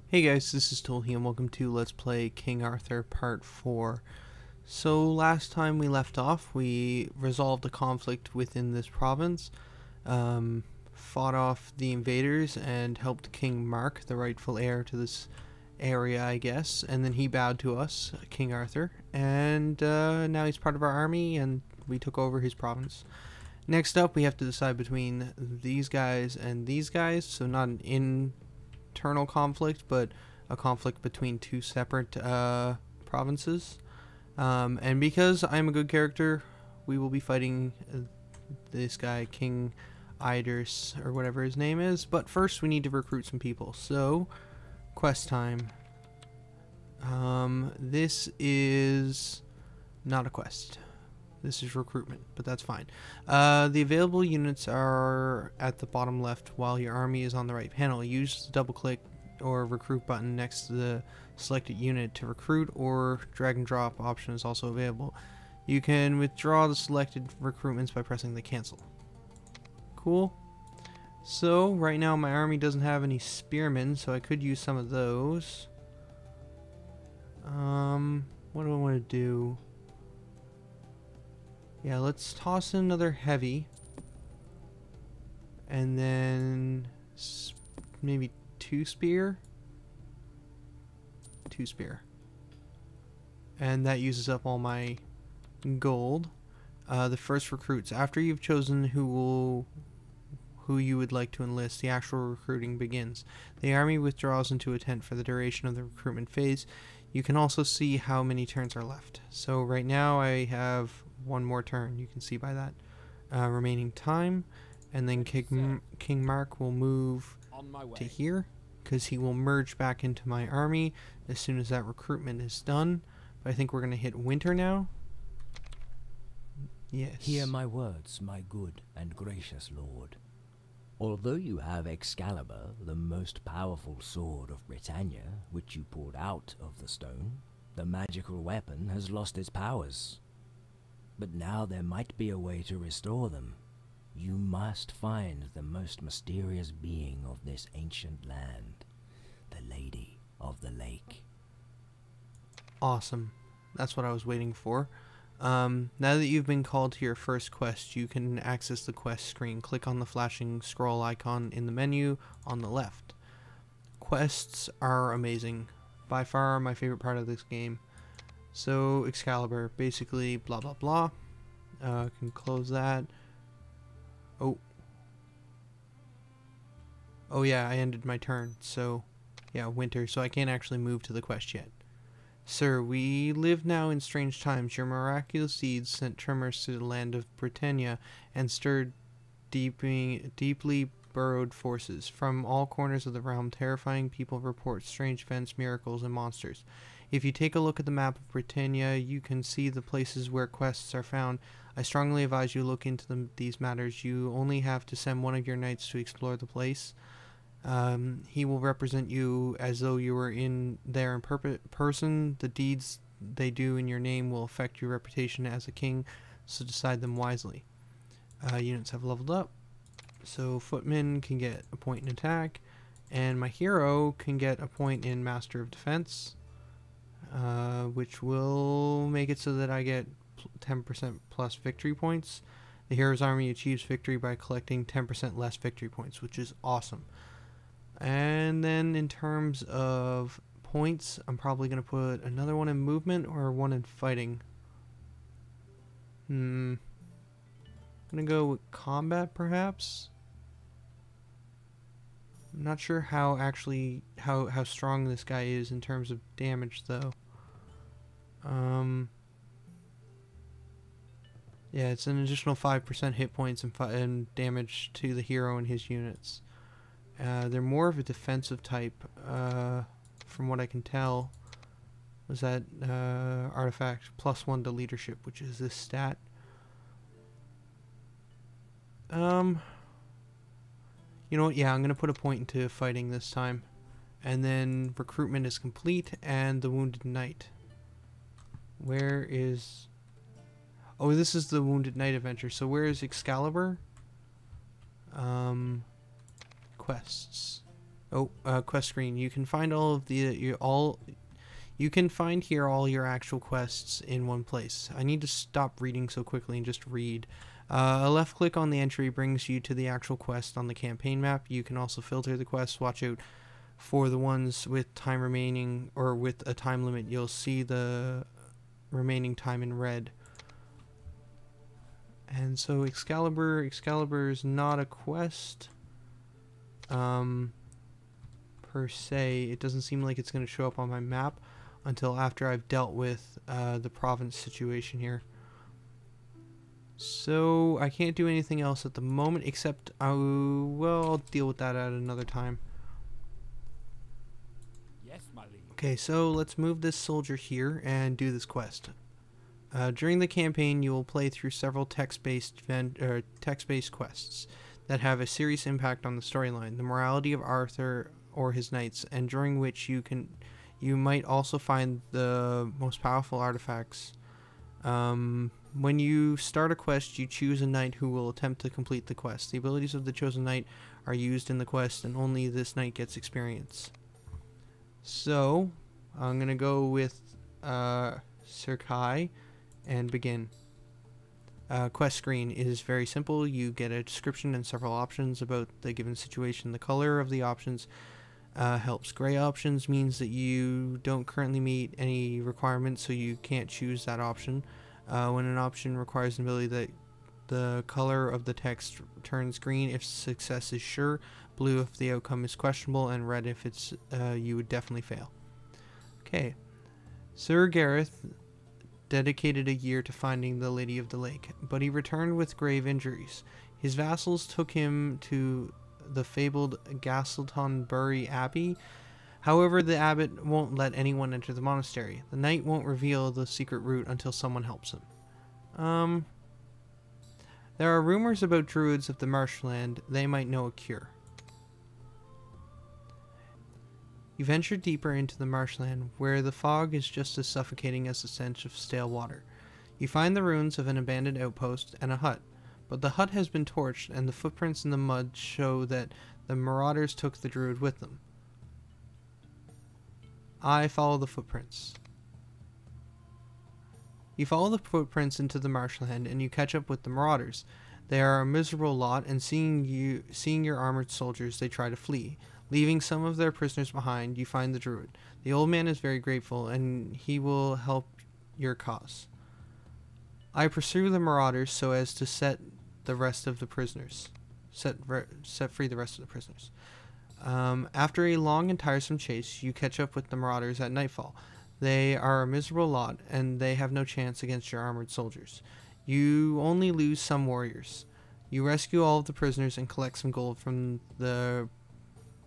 Hey guys, this is Tolhi and welcome to Let's Play King Arthur Part 4. So last time we left off, we resolved a conflict within this province, fought off the invaders and helped King Mark, the rightful heir to this area I guess, and then he bowed to us, King Arthur, and now he's part of our army and we took over his province. Next up we have to decide between these guys and these guys, so not an internal conflict, but a conflict between two separate provinces. And because I'm a good character, we will be fighting this guy, King Idris, or whatever his name is. But first, we need to recruit some people. So, quest time. This is not a quest. This is recruitment, but that's fine. The available units are at the bottom left while your army is on the right panel. Use the double click or recruit button next to the selected unit to recruit, or drag and drop option is also available. You can withdraw the selected recruitments by pressing the cancel. Cool. So right now my army doesn't have any spearmen, so I could use some of those. What do I want to do? Yeah, let's toss in another heavy. And then maybe two spear. And that uses up all my gold. The first recruits. After you've chosen who you would like to enlist, the actual recruiting begins. The army withdraws into a tent for the duration of the recruitment phase. You can also see how many turns are left. So right now I have one more turn, you can see by that. Remaining time, and then King Mark will move to here, because he will merge back into my army as soon as that recruitment is done. But I think we're going to hit winter now. Yes. Hear my words, my good and gracious lord. Although you have Excalibur, the most powerful sword of Britannia, which you pulled out of the stone, the magical weapon has lost its powers. But now there might be a way to restore them. You must find the most mysterious being of this ancient land, the Lady of the Lake. Awesome. That's what I was waiting for. Now that you've been called to your first quest, you can access the quest screen. Click on the flashing scroll icon in the menu on the left. Quests are amazing. By far my favorite part of this game. So, Excalibur, basically blah blah blah. Can close that. Oh yeah, I ended my turn. So, yeah, winter. So I can't actually move to the quest yet. Sir, we live now in strange times. Your miraculous deeds sent tremors to the land of Britannia and stirred deeply burrowed forces. From all corners of the realm, terrifying people report strange events, miracles, and monsters. If you take a look at the map of Britannia, you can see the places where quests are found. I strongly advise you look into these matters. You only have to send one of your knights to explore the place. He will represent you as though you were there in person. The deeds they do in your name will affect your reputation as a king, so decide them wisely. Units have leveled up, so footmen can get a point in attack, and my hero can get a point in Master of Defense, which will make it so that I get 10% plus victory points. The hero's army achieves victory by collecting 10% less victory points, which is awesome. And then in terms of points, I'm probably going to put another one in movement or one in fighting. I'm going to go with combat, perhaps. I'm not sure how strong this guy is in terms of damage, though. Yeah, it's an additional 5% hit points and damage to the hero and his units. They're more of a defensive type, from what I can tell. Was that artifact +1 to leadership, which is this stat. You know what? Yeah, I'm gonna put a point into fighting this time, and then recruitment is complete, and the Wounded Knight. Where is? Oh, this is the Wounded Knight adventure. So where is Excalibur? Quests. Oh, quest screen. You can find all of you can find here all your actual quests in one place. I need to stop reading so quickly and just read. A left click on the entry brings you to the actual quest on the campaign map. You can also filter the quests. Watch out for the ones with time remaining or with a time limit. You'll see the remaining time in red. And so Excalibur is not a quest. Per se, it doesn't seem like it's going to show up on my map until after I've dealt with the province situation here. So I can't do anything else at the moment except I'll deal with that at another time. Yes, my liege. Okay, so let's move this soldier here and do this quest. During the campaign, you will play through several text-based quests that have a serious impact on the storyline, the morality of Arthur or his knights, and during which you might also find the most powerful artifacts. When you start a quest, you choose a knight who will attempt to complete the quest. The abilities of the chosen knight are used in the quest, and only this knight gets experience. So, I'm gonna go with Sir Kai and begin. Quest screen is very simple. You get a description and several options about the given situation. The color of the options helps. Gray options means that you don't currently meet any requirements, so you can't choose that option. When an option requires an ability, that the color of the text turns green if success is sure, blue if the outcome is questionable, and red if it's you would definitely fail. Okay. Sir Gareth dedicated a year to finding the Lady of the Lake, but he returned with grave injuries. His vassals took him to the fabled Gastleton-bury Abbey. However, the abbot won't let anyone enter the monastery. The knight won't reveal the secret route until someone helps him. There are rumors about druids of the marshland. They might know a cure. You venture deeper into the marshland, where the fog is just as suffocating as the stench of stale water. You find the ruins of an abandoned outpost and a hut, but the hut has been torched, and the footprints in the mud show that the marauders took the druid with them. I follow the footprints. You follow the footprints into the marshland, and you catch up with the marauders. They are a miserable lot, and seeing your armored soldiers, they try to flee. Leaving some of their prisoners behind, you find the druid. The old man is very grateful, and he will help your cause. I pursue the marauders so as to set the rest of the prisoners. Set free the rest of the prisoners. After a long and tiresome chase, you catch up with the marauders at nightfall. They are a miserable lot, and they have no chance against your armored soldiers. You only lose some warriors. You rescue all of the prisoners and collect some gold from the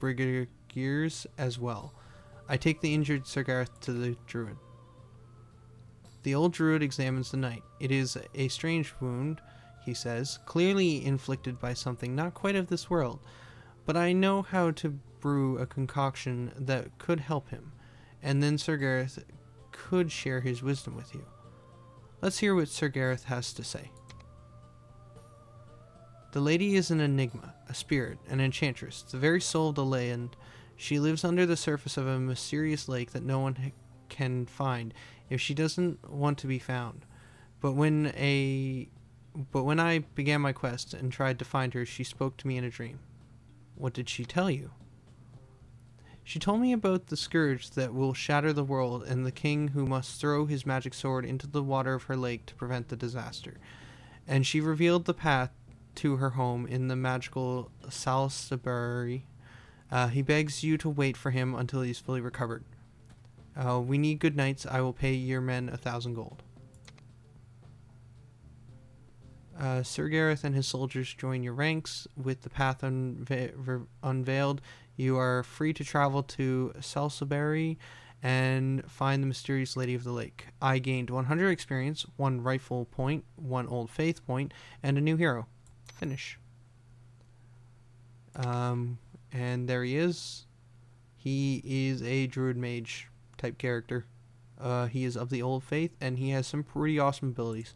brigadiers as well. I take the injured Sir Gareth to the druid. The old druid examines the knight. It is a strange wound, he says, clearly inflicted by something not quite of this world, but I know how to brew a concoction that could help him, and then Sir Gareth could share his wisdom with you. Let's hear what Sir Gareth has to say. The lady is an enigma, a spirit, an enchantress, the very soul of the land. She lives under the surface of a mysterious lake that no one can find if she doesn't want to be found. But when I began my quest and tried to find her, she spoke to me in a dream. What did she tell you? She told me about the scourge that will shatter the world and the king who must throw his magic sword into the water of her lake to prevent the disaster. And she revealed the path to her home in the magical Salisbury. He begs you to wait for him until he's fully recovered. We need good knights. I will pay your men 1,000 gold. Sir Gareth and his soldiers join your ranks. With the path unveiled, you are free to travel to Salisbury and find the mysterious Lady of the Lake. I gained 100 experience, 1 rifle point, 1 old faith point, and a new hero. Finish. And there he is. He is a druid mage type character. He is of the old faith, and he has some pretty awesome abilities.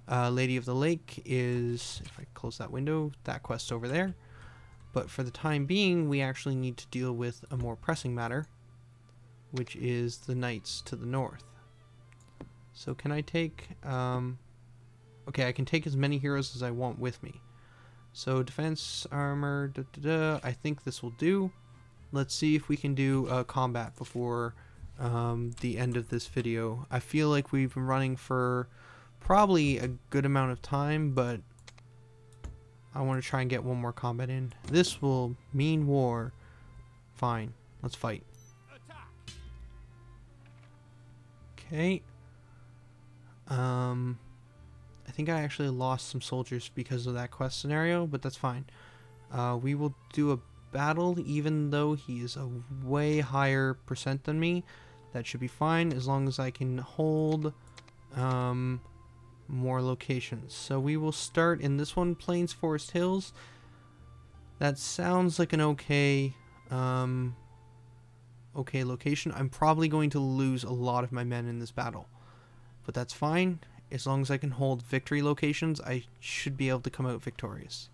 Lady of the Lake is, if I close that window, that quest over there. But for the time being, we actually need to deal with a more pressing matter, which is the knights to the north. So can I take... okay, I can take as many heroes as I want with me. So defense, armor, I think this will do. Let's see if we can do combat before the end of this video. I feel like we've been running for probably a good amount of time, but I want to try and get one more combat in. This will mean war. Fine, let's fight. Okay. I think I actually lost some soldiers because of that quest scenario, but that's fine. We will do a battle, even though he is a way higher percent than me. That should be fine, as long as I can hold more locations. So we will start in this one, Plains, Forest, Hills. That sounds like an okay location. I'm probably going to lose a lot of my men in this battle, but that's fine. As long as I can hold victory locations, I should be able to come out victorious.